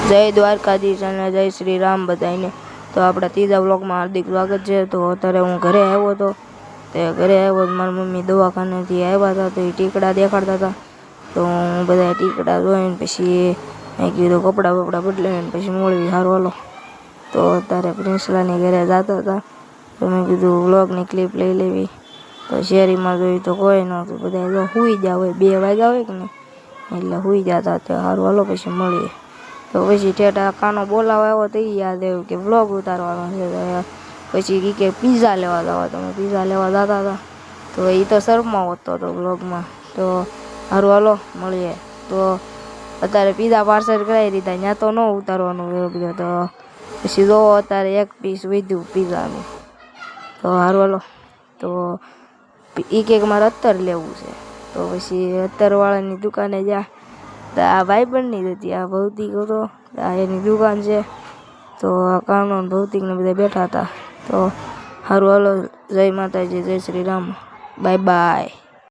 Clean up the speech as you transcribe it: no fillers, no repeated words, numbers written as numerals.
જય દ્વારકાધીશ અને જય શ્રી રામ બધાને। તો આપણા ત્રીજા વ્લોગમાં હાર્દિક સ્વાગત છે। તો અત્યારે હું ઘરે આવ્યો હતો। તે ઘરે આવ્યો મારી મમ્મી દવાખાનેથી આવ્યા હતા તો એ ટીકડા દેખાડતા હતા। તો હું બધા ટીકડા જોઈને પછી મેં કીધું કપડાં બપડા બદલાવીને પછી મોળવી સારું હાલો। તો અત્યારે પ્રિન્સલાની ઘરે જતા હતા તો મેં કીધું વ્લોગની ક્લિપ લઈ લેવી। તો શેરીમાં જોઈ તો કોઈ નહોતું, બધા સૂઈ ગયા હોય, 2 વાગ્યા હોય કે નહીં એટલે સૂઈ જતા। તો સારું હાલો પછી મળીએ। તો પછી ઠેઠા કાનો બોલાવા આવ્યો તો એ યાદ આવ્યું કે વ્લોગ ઉતારવાનો છે। તો પછી કે પીઝા લેવા જવા, તો અમે પીઝા લેવા જતા હતા। તો એ તો શર્મા હોતો હતો વ્લોગમાં। તો સારું હાલો મળીએ। તો અત્યારે પીઝા પાર્સલ કરાવી દીધા, ત્યાં તો ન ઉતારવાનું વ્લોગ। તો પછી જો અત્યારે 1 પીસ વધ્યું પીઝાનું। તો સારું હાલો। તો એ કે મારે અત્તર લેવું છે, તો પછી અત્તરવાળાની દુકાને જા। તો આ ભાઈબંધની જ હતી, આ ભૌતિક હતો, આ એની દુકાન છે। તો આ કાનો ભૌતિકને બધા બેઠા હતા। તો સારું હાલો, જય માતાજી, જય શ્રી રામ, બાય બાય।